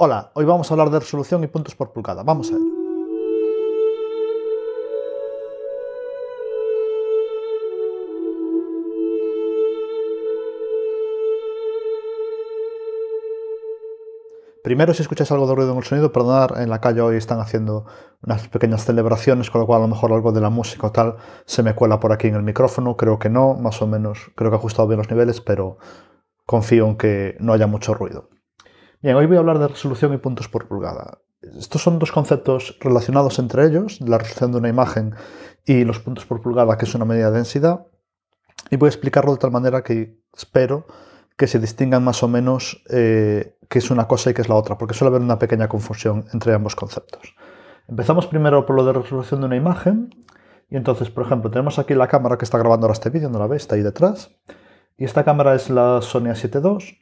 Hola, hoy vamos a hablar de resolución y puntos por pulgada. Vamos a ello. Primero, si escucháis algo de ruido en el sonido, perdonad, en la calle hoy están haciendo unas pequeñas celebraciones, con lo cual a lo mejor algo de la música o tal se me cuela por aquí en el micrófono. Creo que no, más o menos, creo que he ajustado bien los niveles, pero confío en que no haya mucho ruido. Bien, hoy voy a hablar de resolución y puntos por pulgada. Estos son dos conceptos relacionados entre ellos, la resolución de una imagen y los puntos por pulgada, que es una medida de densidad, y voy a explicarlo de tal manera que espero que se distingan más o menos qué es una cosa y qué es la otra, porque suele haber una pequeña confusión entre ambos conceptos. Empezamos primero por lo de resolución de una imagen, y entonces, por ejemplo, tenemos aquí la cámara que está grabando ahora este vídeo, no la veis, está ahí detrás, y esta cámara es la Sony A7 II,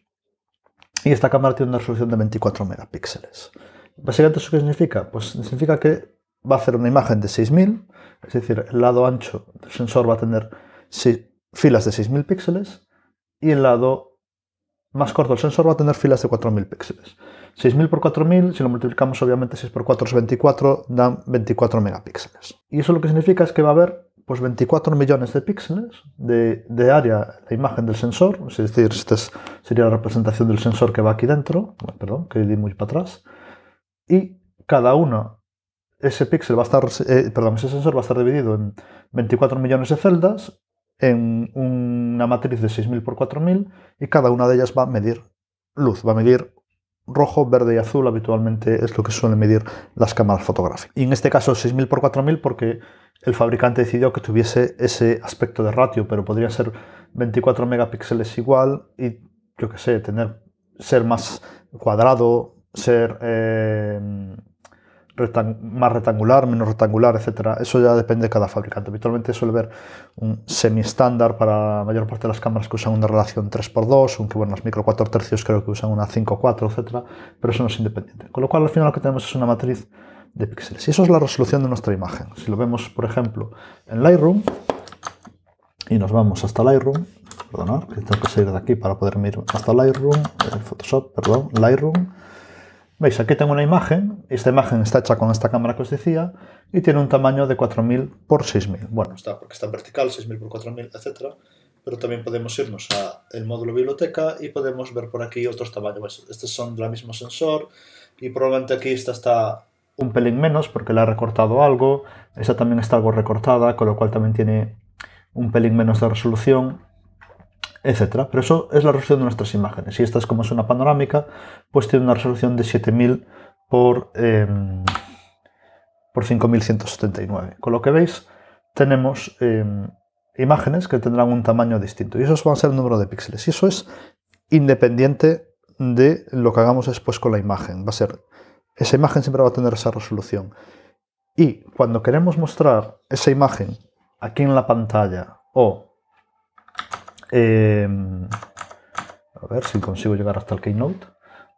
y esta cámara tiene una resolución de 24 megapíxeles. Básicamente, ¿eso qué significa? Pues significa que va a hacer una imagen de 6000, es decir, el lado ancho del sensor va a tener filas de 6000 píxeles y el lado más corto del sensor va a tener filas de 4000 píxeles. 6000 por 4000, si lo multiplicamos obviamente 6 por 4 es 24, dan 24 megapíxeles. Y eso lo que significa es que va a haber pues 24 millones de píxeles de área la imagen del sensor, es decir, esta sería la representación del sensor que va aquí dentro, perdón, que di muy para atrás, y cada uno, ese píxel va a estar, ese sensor va a estar dividido en 24 millones de celdas en una matriz de 6000 por 4000 y cada una de ellas va a medir luz, va a medir rojo, verde y azul, habitualmente es lo que suelen medir las cámaras fotográficas. Y en este caso 6000 por 4000 porque el fabricante decidió que tuviese ese aspecto de ratio, pero podría ser 24 megapíxeles igual y, yo qué sé, ser más cuadrado, ser más rectangular, menos rectangular, etc. Eso ya depende de cada fabricante. Habitualmente suele haber un semi-estándar para la mayor parte de las cámaras que usan una relación 3x2, aunque bueno, las micro 4 tercios creo que usan una 5x4, etc. Pero eso no es independiente. Con lo cual al final lo que tenemos es una matriz de píxeles. Y eso es la resolución de nuestra imagen. Si lo vemos, por ejemplo, en Lightroom, y nos vamos hasta Lightroom, perdonad, que tengo que salir de aquí para poder ir hasta Lightroom, Photoshop, perdón, Lightroom. Veis, aquí tengo una imagen, esta imagen está hecha con esta cámara que os decía y tiene un tamaño de 4000 por 6000. Bueno, está porque está en vertical, 6000 por 4000, etc. Pero también podemos irnos al módulo biblioteca y podemos ver por aquí otros tamaños. Estos son del mismo sensor y probablemente aquí esta está un pelín menos porque le ha recortado algo. Esta también está algo recortada, con lo cual también tiene un pelín menos de resolución, etcétera. Pero eso es la resolución de nuestras imágenes. Y esta es como es una panorámica, pues tiene una resolución de 7000 por 5179. Con lo que veis, tenemos imágenes que tendrán un tamaño distinto. Y esos van a ser el número de píxeles. Y eso es independiente de lo que hagamos después con la imagen. Va a ser, esa imagen siempre va a tener esa resolución. Y cuando queremos mostrar esa imagen aquí en la pantalla o a ver si consigo llegar hasta el Keynote,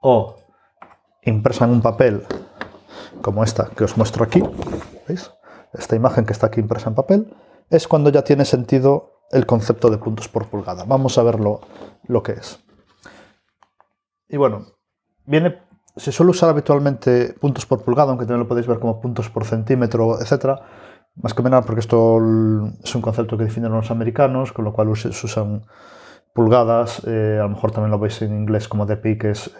o impresa en un papel como esta que os muestro aquí, ¿veis? Esta imagen que está aquí impresa en papel, es cuando ya tiene sentido el concepto de puntos por pulgada. Vamos a ver lo que es. Y bueno, se suele usar habitualmente puntos por pulgada, aunque también lo podéis ver como puntos por centímetro, etcétera. Más que nada porque esto es un concepto que definen los americanos, con lo cual se usan pulgadas. A lo mejor también lo veis en inglés como dpi, que es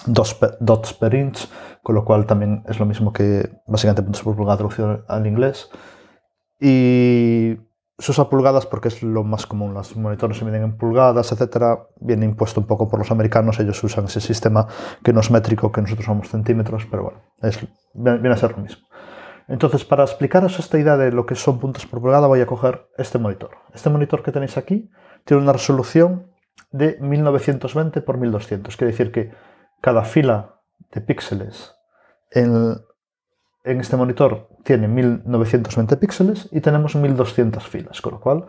dots per inch, con lo cual también es lo mismo que básicamente puntos por pulgada traducido al inglés. Y se usa pulgadas porque es lo más común. Los monitores se miden en pulgadas, etcétera. Viene impuesto un poco por los americanos. Ellos usan ese sistema que no es métrico, que nosotros usamos centímetros, pero bueno, viene a ser lo mismo. Entonces, para explicaros esta idea de lo que son puntos por pulgada, voy a coger este monitor. Este monitor que tenéis aquí tiene una resolución de 1920 por 1200. Quiere decir que cada fila de píxeles en este monitor tiene 1920 píxeles y tenemos 1200 filas, con lo cual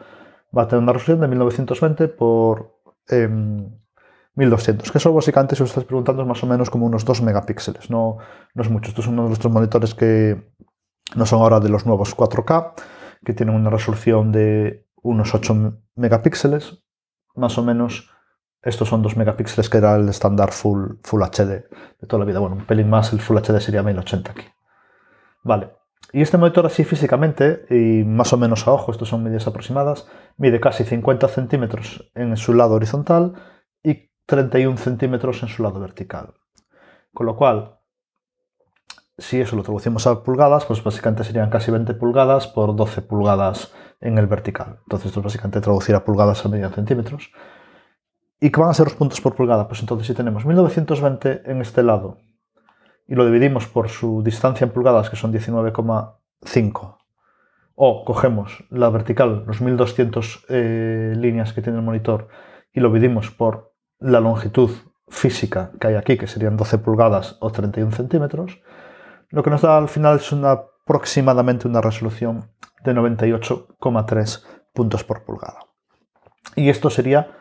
va a tener una resolución de 1920 por 1200, que eso básicamente, si os estáis preguntando, es más o menos como unos 2 megapíxeles, no es mucho. Esto es uno de nuestros monitores que no son ahora de los nuevos 4K, que tienen una resolución de unos 8 megapíxeles, más o menos Estos son 2 megapíxeles, que era el estándar Full HD de toda la vida. Bueno, un pelín más, el Full HD sería 1080 aquí. Vale. Y este monitor así físicamente, y más o menos a ojo, estos son medidas aproximadas, mide casi 50 centímetros en su lado horizontal y 31 centímetros en su lado vertical. Con lo cual, si eso lo traducimos a pulgadas, pues básicamente serían casi 20 pulgadas por 12 pulgadas en el vertical. Entonces esto es básicamente traducir a pulgadas a medida de centímetros. ¿Y qué van a ser los puntos por pulgada? Pues entonces si tenemos 1920 en este lado y lo dividimos por su distancia en pulgadas, que son 19,5, o cogemos la vertical, los 1200 líneas que tiene el monitor, y lo dividimos por la longitud física que hay aquí, que serían 12 pulgadas o 31 centímetros, lo que nos da al final es aproximadamente una resolución de 98,3 puntos por pulgada. Y esto sería,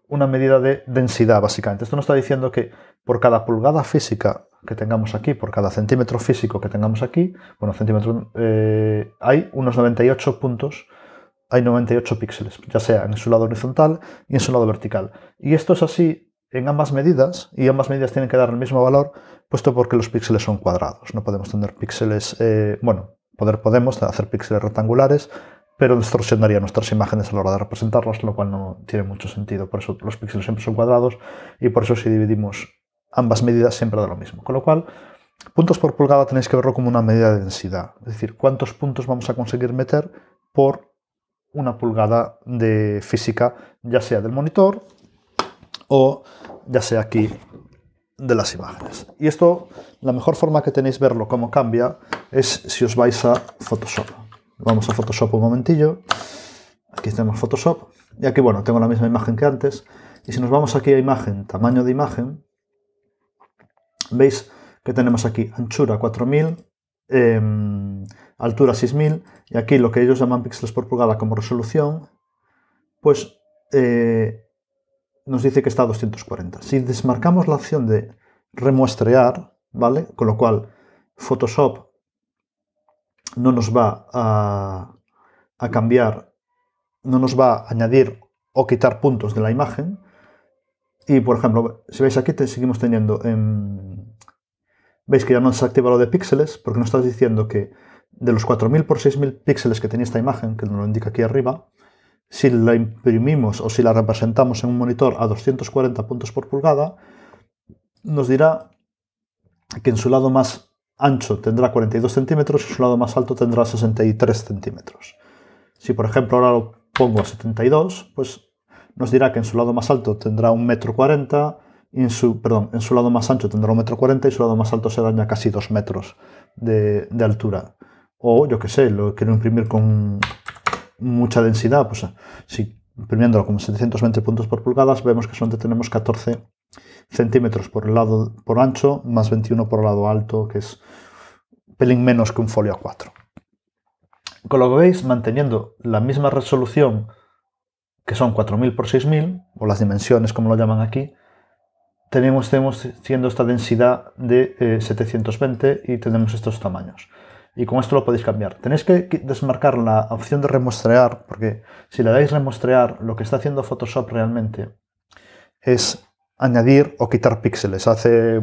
una medida de densidad, básicamente. Esto nos está diciendo que por cada pulgada física que tengamos aquí, por cada centímetro físico que tengamos aquí, bueno, centímetro, hay unos 98 puntos, hay 98 píxeles, ya sea en su lado horizontal y en su lado vertical. Y esto es así en ambas medidas, y ambas medidas tienen que dar el mismo valor, puesto porque los píxeles son cuadrados. No podemos tener píxeles, podemos hacer píxeles rectangulares, pero distorsionaría nuestras imágenes a la hora de representarlas, lo cual no tiene mucho sentido. Por eso los píxeles siempre son cuadrados, y por eso si dividimos ambas medidas siempre da lo mismo. Con lo cual, puntos por pulgada tenéis que verlo como una medida de densidad. Es decir, cuántos puntos vamos a conseguir meter por una pulgada de física, ya sea del monitor o ya sea aquí de las imágenes. Y esto, la mejor forma que tenéis verlo cómo cambia es si os vais a Photoshop. Vamos a Photoshop un momentillo. Aquí tenemos Photoshop. Y aquí, bueno, tengo la misma imagen que antes. Y si nos vamos aquí a imagen, tamaño de imagen, veis que tenemos aquí anchura 4000, altura 6000, y aquí lo que ellos llaman píxeles por pulgada como resolución, pues nos dice que está a 240. Si desmarcamos la opción de remuestrear, ¿vale? Con lo cual Photoshop no nos va a cambiar, no nos va a añadir o quitar puntos de la imagen. Y por ejemplo, si veis aquí seguimos teniendo, veis que ya no se activa lo de píxeles, porque nos está diciendo que de los 4000 por 6000 píxeles que tenía esta imagen, que nos lo indica aquí arriba, si la imprimimos o si la representamos en un monitor a 240 puntos por pulgada, nos dirá que en su lado más ancho tendrá 42 centímetros y en su lado más alto tendrá 63 centímetros. Si por ejemplo ahora lo pongo a 72, pues nos dirá que en su lado más alto tendrá 1,40 m y en su lado más ancho tendrá 1,40 m y su lado más alto será ya casi 2 metros de altura. O yo que sé, lo quiero imprimir con mucha densidad, pues si imprimiéndolo con 720 puntos por pulgadas, vemos que solamente tenemos 14 centímetros por el lado por ancho, más 21 por el lado alto, que es un pelín menos que un folio A4. Con lo que veis, manteniendo la misma resolución, que son 4000 por 6000, o las dimensiones como lo llaman aquí, tenemos siendo esta densidad de 720 y tenemos estos tamaños. Y con esto lo podéis cambiar. Tenéis que desmarcar la opción de remuestrear, porque si le dais remuestrear, lo que está haciendo Photoshop realmente es añadir o quitar píxeles. Hace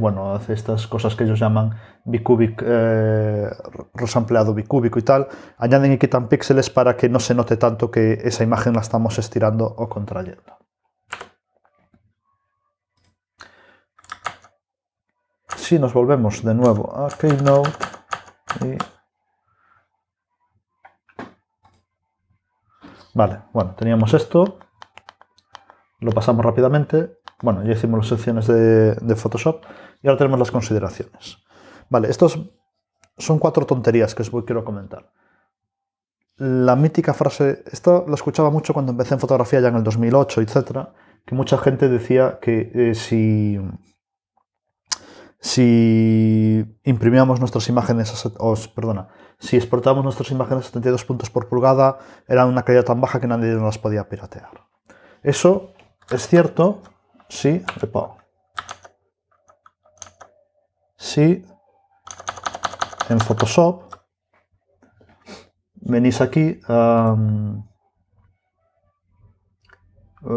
estas cosas que ellos llaman bicubic, resampleado bicúbico y tal. Añaden y quitan píxeles para que no se note tanto que esa imagen la estamos estirando o contrayendo. Si nos volvemos de nuevo a Keynote y... Vale, bueno, teníamos esto, lo pasamos rápidamente, bueno, ya hicimos las secciones de Photoshop y ahora tenemos las consideraciones. Vale, estos son 4 tonterías que os quiero comentar. La mítica frase, esto lo escuchaba mucho cuando empecé en fotografía ya en el 2008, etc., que mucha gente decía que si imprimíamos nuestras imágenes, si exportábamos nuestras imágenes a 72 puntos por pulgada, era una calidad tan baja que nadie nos las podía piratear. Eso es cierto si en Photoshop venís aquí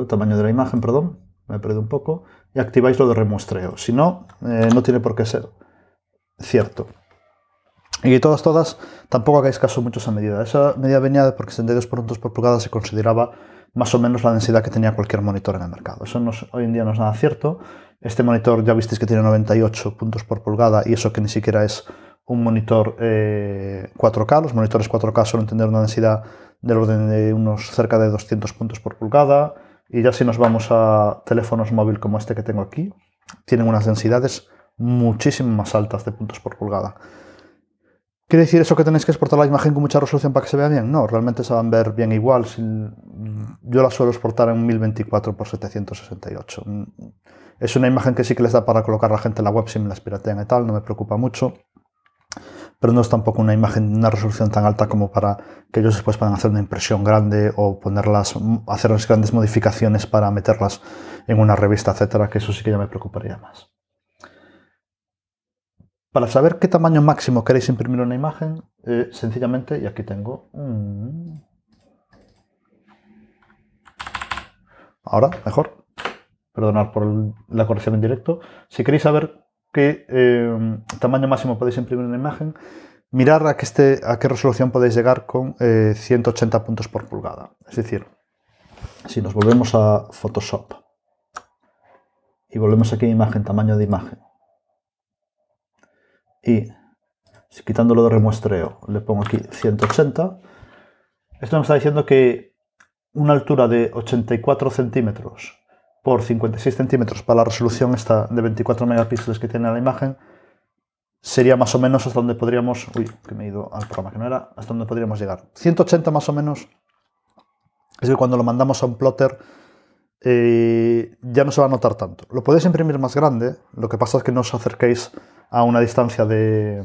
tamaño de la imagen, perdón, me he perdido un poco, y activáis lo de remuestreo. Si no, no tiene por qué ser cierto. Y de todas, tampoco hagáis caso mucho a esa medida. Esa medida venía porque 72 puntos por pulgada se consideraba más o menos la densidad que tenía cualquier monitor en el mercado. Eso hoy en día no es nada cierto. Este monitor ya visteis que tiene 98 puntos por pulgada y eso que ni siquiera es un monitor 4K. Los monitores 4K suelen tener una densidad del orden de unos cerca de 200 puntos por pulgada. Y ya si nos vamos a teléfonos móviles como este que tengo aquí, tienen unas densidades muchísimo más altas de puntos por pulgada. ¿Quiere decir eso que tenéis que exportar la imagen con mucha resolución para que se vea bien? No, realmente se van a ver bien igual. Yo la suelo exportar en 1024 x 768. Es una imagen que sí que les da para colocar a la gente en la web si me las piratean y tal, no me preocupa mucho. Pero no es tampoco una imagen de una resolución tan alta como para que ellos después puedan hacer una impresión grande o hacer las grandes modificaciones para meterlas en una revista, etcétera, que eso sí que ya me preocuparía más. Para saber qué tamaño máximo queréis imprimir una imagen, sencillamente, y aquí tengo... Ahora, mejor. Perdonad por la corrección en directo. Si queréis saber qué tamaño máximo podéis imprimir una imagen, mirar a qué resolución podéis llegar con 180 puntos por pulgada. Es decir, si nos volvemos a Photoshop y volvemos aquí a imagen, tamaño de imagen, y quitándolo de remuestreo le pongo aquí 180, esto me está diciendo que una altura de 84 centímetros por 56 centímetros para la resolución esta de 24 megapíxeles que tiene la imagen sería más o menos hasta donde podríamos... Uy, que me he ido al programa que no era. Hasta donde podríamos llegar. 180 más o menos es que cuando lo mandamos a un plotter ya no se va a notar tanto. Lo podéis imprimir más grande, lo que pasa es que no os acerquéis a una distancia de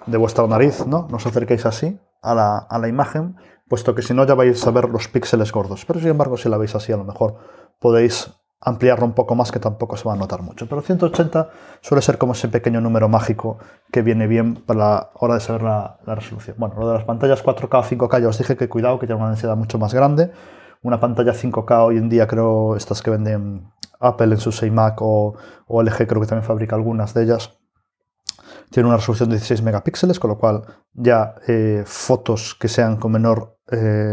vuestra nariz, ¿no? No os acerquéis así a la imagen, puesto que si no ya vais a ver los píxeles gordos. Pero sin embargo, si la veis así, a lo mejor podéis ampliarlo un poco más, que tampoco se va a notar mucho. Pero 180 suele ser como ese pequeño número mágico que viene bien para la hora de saber la resolución. Bueno, lo de las pantallas 4K o 5K ya os dije que cuidado, que tiene una densidad mucho más grande. Una pantalla 5K hoy en día, creo, estas que venden Apple en sus iMac o LG, creo que también fabrica algunas de ellas, tiene una resolución de 16 megapíxeles, con lo cual ya fotos que sean con menor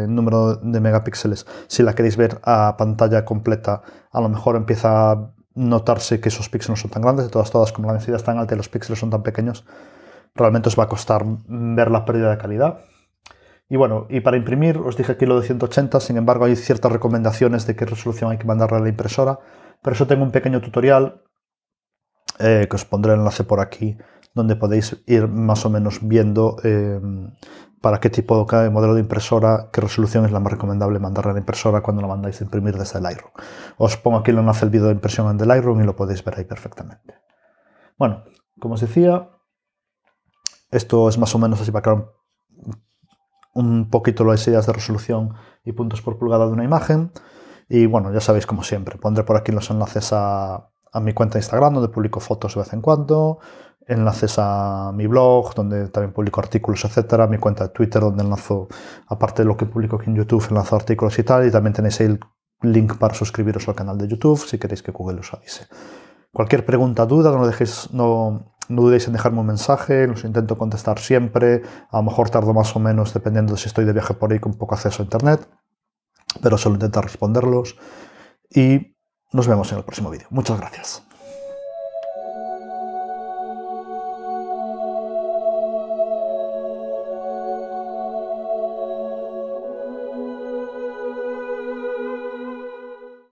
número de megapíxeles, si la queréis ver a pantalla completa, a lo mejor empieza a notarse que esos píxeles no son tan grandes. De todas, como la densidad es tan alta y los píxeles son tan pequeños, realmente os va a costar ver la pérdida de calidad. Y bueno, y para imprimir, os dije aquí lo de 180, sin embargo hay ciertas recomendaciones de qué resolución hay que mandarle a la impresora. Por eso tengo un pequeño tutorial que os pondré el enlace por aquí, donde podéis ir más o menos viendo para qué tipo de modelo de impresora, qué resolución es la más recomendable mandarle a la impresora cuando lo mandáis a imprimir desde el Lightroom. Os pongo aquí el enlace del vídeo de impresión en el Lightroom y lo podéis ver ahí perfectamente. Bueno, como os decía, esto es más o menos así para crear un poquito las ideas de resolución y puntos por pulgada de una imagen. Y bueno, ya sabéis, como siempre, pondré por aquí los enlaces a mi cuenta de Instagram, donde publico fotos de vez en cuando, enlaces a mi blog, donde también publico artículos, etcétera, mi cuenta de Twitter, donde enlazo, aparte de lo que publico aquí en YouTube, enlazo artículos y tal, y también tenéis ahí el link para suscribiros al canal de YouTube, si queréis que Google os avise. Cualquier pregunta, duda, no dudéis en dejarme un mensaje, los intento contestar siempre, a lo mejor tardo más o menos, dependiendo de si estoy de viaje por ahí con poco acceso a internet, pero suelo intentar responderlos, y nos vemos en el próximo vídeo. Muchas gracias.